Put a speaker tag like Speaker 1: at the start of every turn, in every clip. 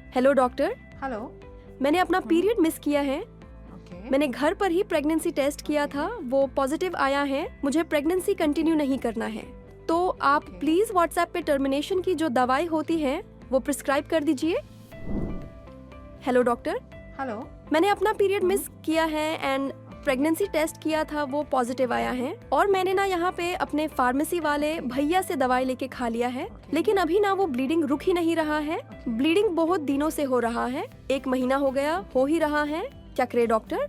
Speaker 1: Hello doctor,
Speaker 2: hello.
Speaker 1: मैंने अपना period miss किया है।
Speaker 2: ओके।
Speaker 1: मैंने घर पर ही प्रेगनेंसी टेस्ट किया था, वो पॉजिटिव आया है। मुझे प्रेगनेंसी कंटिन्यू नहीं करना है, तो आप
Speaker 2: Okay.
Speaker 1: प्लीज व्हाट्सएप पे टर्मिनेशन की जो दवाई होती है वो प्रिस्क्राइब कर दीजिए। Hello doctor,
Speaker 2: hello.
Speaker 1: मैंने अपना पीरियड मिस किया है एंड प्रेगनेंसी टेस्ट किया था, वो पॉजिटिव आया है। और मैंने ना यहाँ पे अपने फार्मेसी वाले भैया से दवाई लेके खा लिया है,
Speaker 2: Okay.
Speaker 1: लेकिन अभी ना वो ब्लीडिंग रुक ही नहीं रहा है।
Speaker 2: Okay.
Speaker 1: ब्लीडिंग बहुत दिनों से हो रहा है, 1 महीना हो गया, हो ही रहा है। क्या करे डॉक्टर?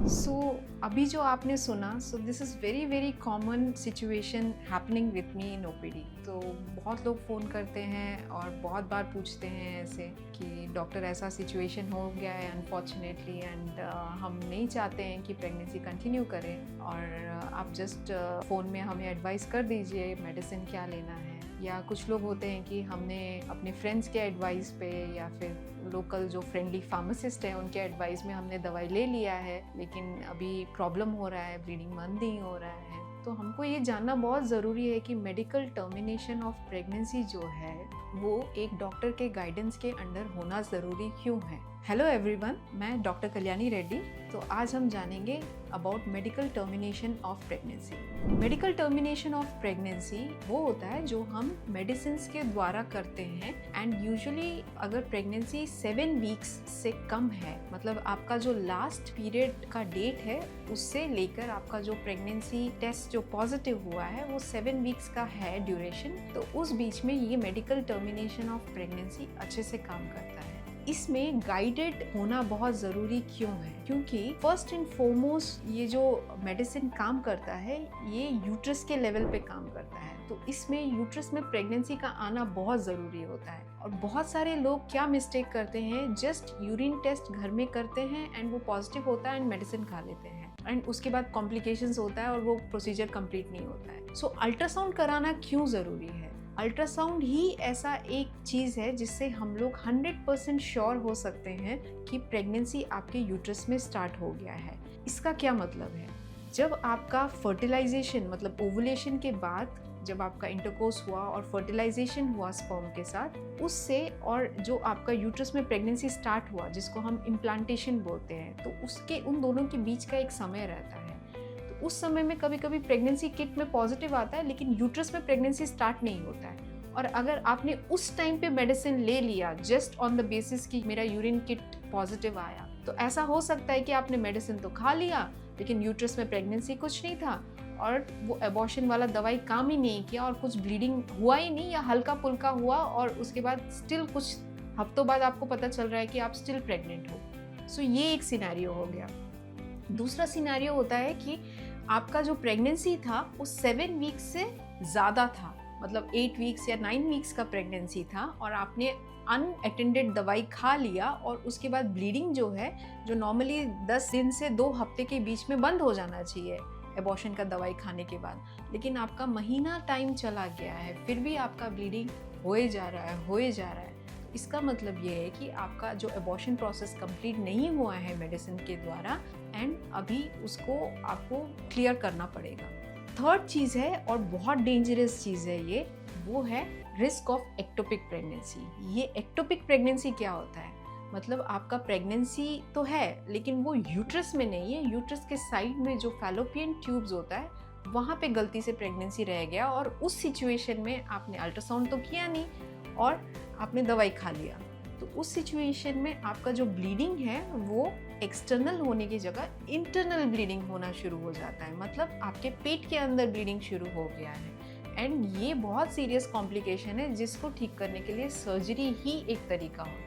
Speaker 2: सो अभी जो आपने सुना, so this is very very common situation happening with me in OPD. तो बहुत लोग फ़ोन करते हैं और बहुत बार पूछते हैं ऐसे कि डॉक्टर ऐसा सिचुएशन हो गया है अनफॉर्चुनेटली, एंड हम नहीं चाहते हैं कि प्रेगनेंसी कंटिन्यू करें, और आप जस्ट फ़ोन में हमें एडवाइस कर दीजिए मेडिसिन क्या लेना है। या कुछ लोग होते हैं कि हमने अपने फ्रेंड्स के एडवाइस पे या फिर लोकल जो फ्रेंडली फार्मासिस्ट हैं उनके एडवाइस में हमने दवाई ले लिया है, लेकिन अभी प्रॉब्लम हो रहा है, ब्लीडिंग बंद नहीं हो रहा है। तो हमको ये जानना बहुत ज़रूरी है कि मेडिकल टर्मिनेशन ऑफ प्रेगनेंसी जो है वो एक डॉक्टर के गाइडेंस के अंडर होना ज़रूरी क्यों है। हेलो एवरीवन, मैं डॉक्टर कल्याणी रेड्डी। तो आज हम जानेंगे about medical termination of pregnancy. Medical termination of pregnancy वो होता है जो हम मेडिसिन के द्वारा करते हैं, एंड यूजुअली अगर प्रेगनेंसी 7 वीक्स से कम है, मतलब आपका जो लास्ट पीरियड का डेट है उससे लेकर आपका जो प्रेगनेंसी टेस्ट जो पॉजिटिव हुआ है वो 7 वीक्स का है ड्यूरेशन, तो उस बीच में ये मेडिकल टर्मिनेशन ऑफ प्रेगनेंसी अच्छे से काम करता है। इसमें गाइडेड होना बहुत ज़रूरी क्यों है? क्योंकि फर्स्ट एंड फॉरमोस्ट ये जो मेडिसिन काम करता है ये यूट्रस के लेवल पे काम करता है, तो इसमें यूट्रस में प्रेगनेंसी का आना बहुत ज़रूरी होता है। और बहुत सारे लोग क्या मिस्टेक करते हैं, जस्ट यूरिन टेस्ट घर में करते हैं एंड वो पॉजिटिव होता है एंड मेडिसिन खा लेते हैं, एंड उसके बाद कॉम्प्लिकेशंस होता है और वो प्रोसीजर कंप्लीट नहीं होता है। सो अल्ट्रासाउंड कराना क्यों ज़रूरी है? अल्ट्रासाउंड ही ऐसा एक चीज़ है जिससे हम लोग 100% श्योर हो सकते हैं कि प्रेगनेंसी आपके यूट्रस में स्टार्ट हो गया है। इसका क्या मतलब है? जब आपका फर्टिलाइजेशन मतलब ओवुलेशन के बाद जब आपका इंटरकोर्स हुआ और फर्टिलाइजेशन हुआ स्पर्म के साथ, उससे और जो आपका यूट्रस में प्रेगनेंसी स्टार्ट हुआ जिसको हम इम्प्लांटेशन बोलते हैं, तो उसके उन दोनों के बीच का एक समय रहता है। उस समय में कभी कभी प्रेगनेंसी किट में पॉजिटिव आता है लेकिन यूट्रस में प्रेगनेंसी स्टार्ट नहीं होता है, और अगर आपने उस टाइम पे मेडिसिन ले लिया जस्ट ऑन द बेसिस कि मेरा यूरिन किट पॉजिटिव आया, तो ऐसा हो सकता है कि आपने मेडिसिन तो खा लिया लेकिन यूट्रस में प्रेगनेंसी कुछ नहीं था और वो एबॉर्शन वाला दवाई काम ही नहीं किया और कुछ ब्लीडिंग हुआ ही नहीं या हल्का पुल्का हुआ, और उसके बाद स्टिल कुछ हफ्तों बाद आपको पता चल रहा है कि आप स्टिल प्रेग्नेंट हो। सो ये एक सिनेरियो हो गया। दूसरा सिनेरियो होता है कि आपका जो प्रेगनेंसी था वो 7 वीक्स से ज़्यादा था, मतलब 8 वीक्स या 9 वीक्स का प्रेगनेंसी था, और आपने अनअटेंडेड दवाई खा लिया और उसके बाद ब्लीडिंग जो है, जो नॉर्मली 10 दिन से 2 हफ्ते के बीच में बंद हो जाना चाहिए एबॉर्शन का दवाई खाने के बाद, लेकिन आपका महीना टाइम चला गया है फिर भी आपका ब्लीडिंग होए जा रहा है। इसका मतलब ये है कि आपका जो एबॉर्शन प्रोसेस कंप्लीट नहीं हुआ है मेडिसिन के द्वारा, एंड अभी उसको आपको क्लियर करना पड़ेगा। थर्ड चीज़ है और बहुत डेंजरस चीज़ है ये, वो है रिस्क ऑफ एक्टोपिक प्रेगनेंसी। ये एक्टोपिक प्रेगनेंसी क्या होता है? मतलब आपका प्रेगनेंसी तो है लेकिन वो यूट्रस में नहीं है, यूट्रस के साइड में जो फैलोपियन ट्यूब्स होता है वहाँ पे गलती से प्रेगनेंसी रह गया, और उस सिचुएशन में आपने अल्ट्रासाउंड तो किया नहीं और आपने दवाई खा लिया, तो उस सिचुएशन में आपका जो ब्लीडिंग है वो एक्सटर्नल होने की जगह इंटरनल ब्लीडिंग होना शुरू हो जाता है, मतलब आपके पेट के अंदर ब्लीडिंग शुरू हो गया है, एंड ये बहुत सीरियस कॉम्प्लिकेशन है जिसको ठीक करने के लिए सर्जरी ही एक तरीका होता है।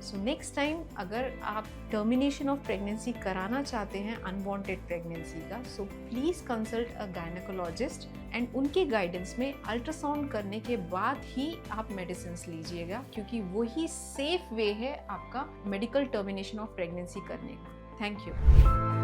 Speaker 2: सो नेक्स्ट टाइम अगर आप टर्मिनेशन ऑफ प्रेगनेंसी कराना चाहते हैं अनवांटेड प्रेगनेंसी का, so please consult a gynaecologist, and उनके गाइडेंस में अल्ट्रासाउंड करने के बाद ही आप मेडिसिन लीजिएगा, क्योंकि वही सेफ वे है आपका मेडिकल टर्मिनेशन ऑफ प्रेगनेंसी करने का। Thank you.